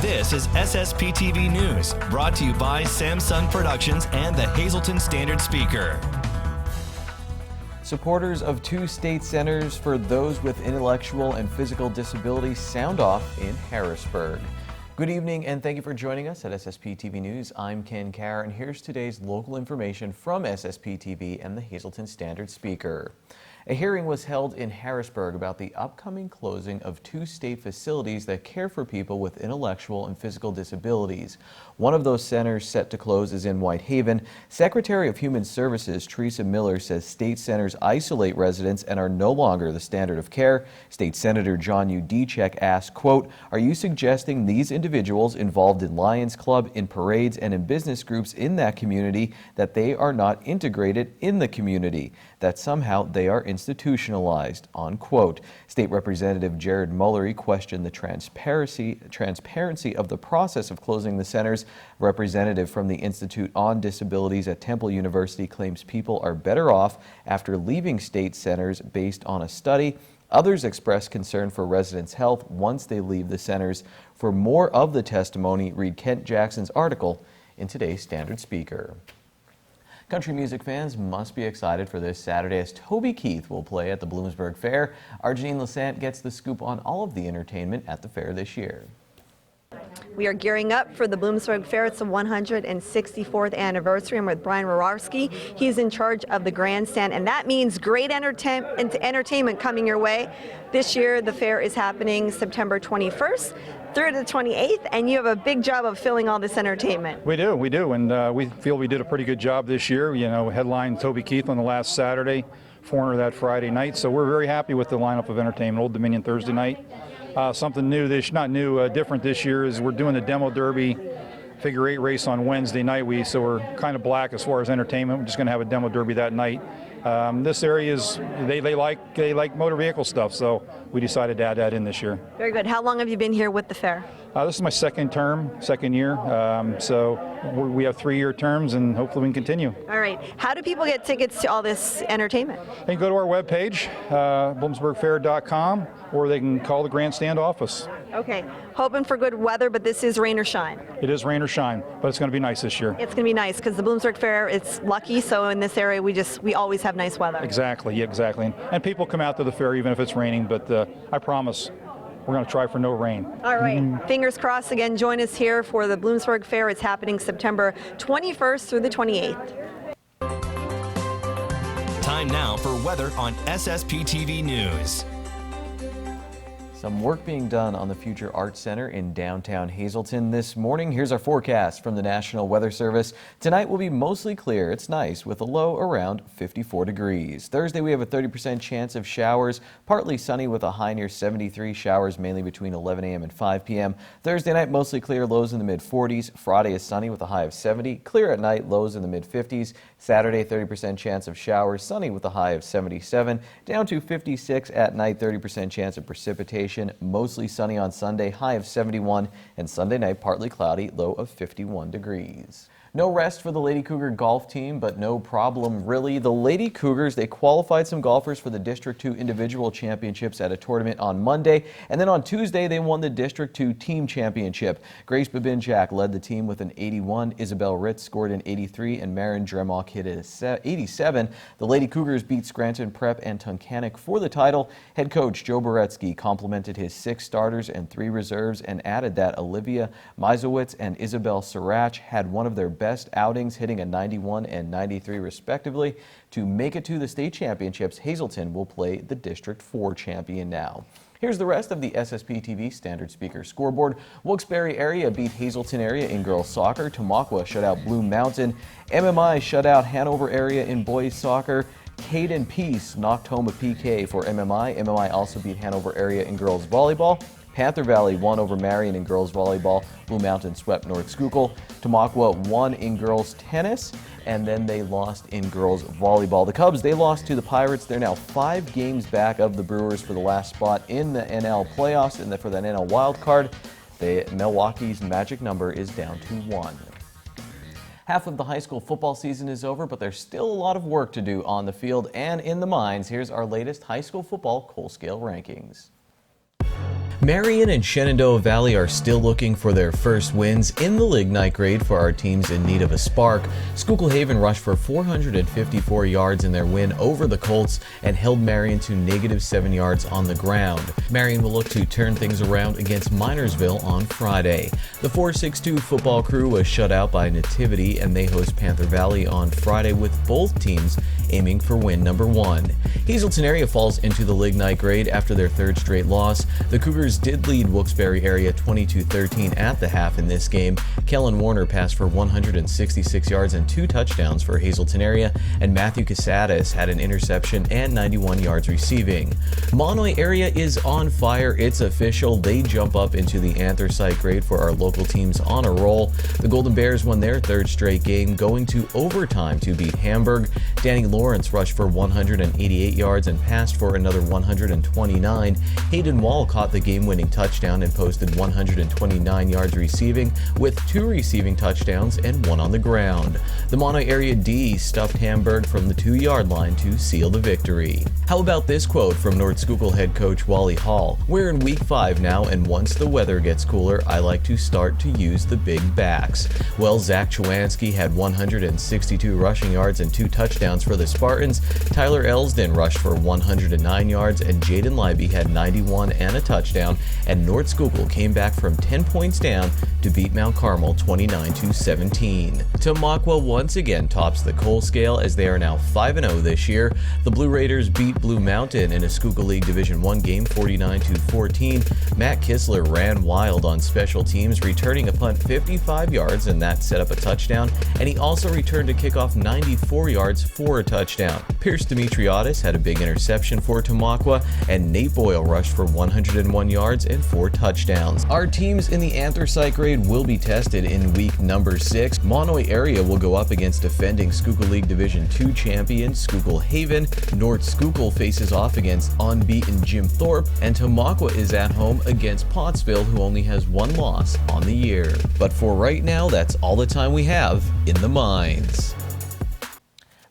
This is SSPTV News, brought to you by Samsung Productions and the Hazleton Standard Speaker. Supporters of two state centers for those with intellectual and physical disabilities sound off in Harrisburg. Good evening and thank you for joining us at SSPTV News. I'm Ken Carr and here's today's local information from SSPTV and the Hazleton Standard Speaker. A hearing was held in Harrisburg about the upcoming closing of two state facilities that care for people with intellectual and physical disabilities. One of those centers set to close is in Whitehaven. Secretary of Human Services Teresa Miller says state centers isolate residents and are no longer the standard of care. State Senator John Udicek asked, quote, "Are you suggesting these individuals involved in Lions Club, in parades, and in business groups in that community that they are not integrated in the community, that somehow they are institutionalized," unquote. State Representative Jared Mullery questioned the transparency of the process of closing the centers. Representative from the Institute on Disabilities at Temple University claims people are better off after leaving state centers based on a study. Others express concern for residents' health once they leave the centers. For more of the testimony, read Kent Jackson's article in today's Standard Speaker. Country music fans must be excited for this Saturday as Toby Keith will play at the Bloomsburg Fair. Our Janine Lassant gets the scoop on all of the entertainment at the fair this year. We are gearing up for the Bloomsburg Fair. It's the 164th anniversary. I'm with Brian Rowarski. He's in charge of the grandstand, and that means great entertainment coming your way. This year, the fair is happening September 21st through the 28th, and you have a big job of filling all this entertainment. We do, and we feel we did a pretty good job this year. You know, headlined Toby Keith on the last Saturday, Foreigner that Friday night, so we're very happy with the lineup of entertainment. Old Dominion Thursday night. Something new, different this year is we're doing the Demo Derby figure 8 race on Wednesday night. So we're kind of black as far as entertainment. We're just going to have a Demo Derby that night. This area is they like motor vehicle stuff, so we decided to add that in this year. Very good. How long have you been here with the fair? This is my second year. So we have 3-year terms, and hopefully we can continue. All right. How do people get tickets to all this entertainment? They can go to our webpage, bloomsburgfair.com, or they can call the grandstand office. Okay. Hoping for good weather, but this is rain or shine. It is rain or shine, but it's going to be nice this year. It's going to be nice because the Bloomsburg Fair, it's lucky, so in this area we always have nice weather. Exactly, exactly. And people come out to the fair even if it's raining, but I promise we're going to try for no rain. All right. Fingers crossed. Again, join us here for the Bloomsburg Fair. It's happening September 21st through the 28th. Time now for weather on SSPTV News. Some work being done on the Future Arts Center in downtown Hazleton this morning. Here's our forecast from the National Weather Service. Tonight will be mostly clear. It's nice with a low around 54 degrees. Thursday we have a 30% chance of showers, partly sunny with a high near 73. Showers mainly between 11 a.m. and 5 p.m. Thursday night mostly clear, lows in the mid-40s. Friday is sunny with a high of 70. Clear at night, lows in the mid-50s. Saturday 30% chance of showers, sunny with a high of 77. Down to 56 at night, 30% chance of precipitation. Mostly sunny on Sunday, high of 71, and Sunday night partly cloudy, low of 51 degrees. No rest for the Lady Cougar golf team, but no problem really. The Lady Cougars, they qualified some golfers for the District 2 individual championships at a tournament on Monday, and then on Tuesday they won the District 2 team championship. Grace Babinchak led the team with an 81, Isabel Ritz scored an 83, and Marin Dremok hit an 87. The Lady Cougars beat Scranton Prep and Tunkhannock for the title. Head coach Joe Boretsky complimented his 6 starters and 3 reserves and added that Olivia Meisowitz and Isabel Sarach had one of their best outings, hitting a 91 and 93 respectively. To make it to the state championships, Hazleton will play the District 4 champion now. Here's the rest of the SSPTV Standard Speaker scoreboard. Wilkes-Barre area beat Hazleton area in girls soccer. Tamaqua shut out Blue Mountain. MMI shut out Hanover area in boys soccer. Caden Peace knocked home a PK for MMI. MMI also beat Hanover area in girls volleyball. Panther Valley won over Marion in girls volleyball. Blue Mountain swept North Schuylkill. Tamaqua won in girls tennis, and then they lost in girls volleyball. The Cubs, they lost to the Pirates. They're now 5 games back of the Brewers for the last spot in the NL playoffs and for the NL wild card. Milwaukee's magic number is down to 1. Half of the high school football season is over, but there's still a lot of work to do on the field and in the mines. Here's our latest high school football Coal Scale rankings. Marion and Shenandoah Valley are still looking for their first wins in the lignite grade for our teams in need of a spark. Schuylkill Haven rushed for 454 yards in their win over the Colts and held Marion to -7 yards on the ground. Marion will look to turn things around against Minersville on Friday. The 4-6-2 football crew was shut out by Nativity, and they host Panther Valley on Friday, with both teams aiming for win number 1. Hazelton area falls into the lignite grade after their third straight loss. The Cougars did lead Wilkes-Barre area 22-13 at the half in this game. Kellen Warner passed for 166 yards and 2 touchdowns for Hazelton area, and Matthew Casadas had an interception and 91 yards receiving. Monoy area is on fire. It's official. They jump up into the anthracite grade for our local teams on a roll. The Golden Bears won their third straight game, going to overtime to beat Hamburg. Danny Lawrence rushed for 188 yards and passed for another 129. Hayden Wall caught the game-winning touchdown and posted 129 yards receiving, with 2 receiving touchdowns and 1 on the ground. The Mono Area D stuffed Hamburg from the 2-yard line to seal the victory. How about this quote from North Schuylkill head coach Wally Hall? "We're in week 5 now, and once the weather gets cooler, I like to start to use the big backs." Well, Zach Chwanski had 162 rushing yards and 2 touchdowns for the Spartans. Tyler Elsden rushed for 109 yards, and Jaden Leiby had 91 and a touchdown, and North Schuylkill came back from 10 points down to beat Mount Carmel 29-17. Tamaqua once again tops the Coal Scale as they are now 5-0 this year. The Blue Raiders beat Blue Mountain in a Schuylkill League Division I game 49-14. Matt Kissler ran wild on special teams, returning a punt 55 yards, and that set up a touchdown, and he also returned a kickoff 94 yards for a touchdown. Pierce Demetriotis had a big interception for Tamaqua, and Nate Boyle rushed for 101 yards and 4 touchdowns. Our teams in the anthracite grade will be tested in week number 6. Monoy area will go up against defending Schuylkill League Division II champion Schuylkill Haven. North Schuylkill faces off against unbeaten Jim Thorpe, and Tamaqua is at home against Pottsville, who only has 1 loss on the year. But for right now, that's all the time we have in the mines.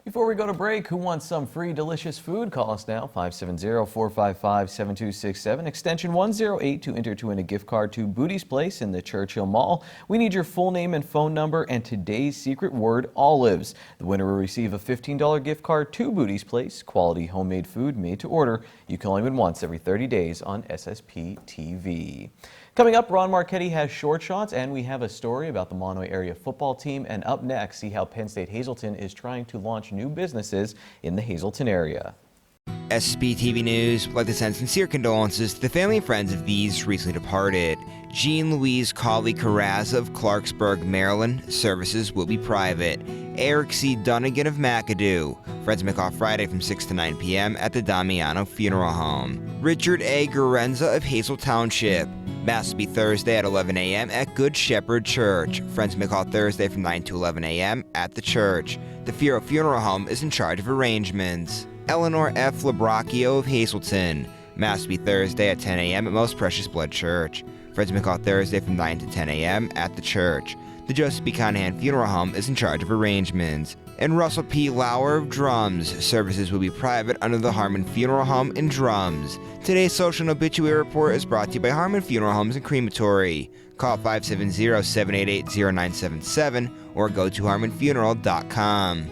Before we go to break, who wants some free delicious food? Call us now, 570-455-7267, extension 108 to enter to win a gift card to Booty's Place in the Churchill Mall. We need your full name and phone number and today's secret word, olives. The winner will receive a $15 gift card to Booty's Place, quality homemade food made to order. You can only win once every 30 days on SSPTV. Coming up, Ron Marchetti has short shots, and we have a story about the Monoy area football team. And up next, see how Penn State Hazelton is trying to launch new businesses in the Hazelton area. SSPTV News would like to send sincere condolences to the family and friends of these recently departed. Jean Louise Cauley Carrazza of Clarksburg, Maryland. Services will be private. Eric C. Dunnigan of McAdoo. Friends make off Friday from 6 to 9 p.m. at the Damiano Funeral Home. Richard A. Gurenza of Hazel Township. Mass will be Thursday at 11 a.m. at Good Shepherd Church. Friends may call Thursday from 9 to 11 a.m. at the church. The Firo Funeral Home is in charge of arrangements. Eleanor F. Labracchio of Hazelton. Mass will be Thursday at 10 a.m. at Most Precious Blood Church. Friends may call Thursday from 9 to 10 a.m. at the church. The Joseph B. Conahan Funeral Home is in charge of arrangements. And Russell P. Lauer of Drums. Services will be private under the Harmon Funeral Home in Drums. Today's social and obituary report is brought to you by Harmon Funeral Homes and Crematory. Call 570-788-0977 or go to harmonfuneral.com.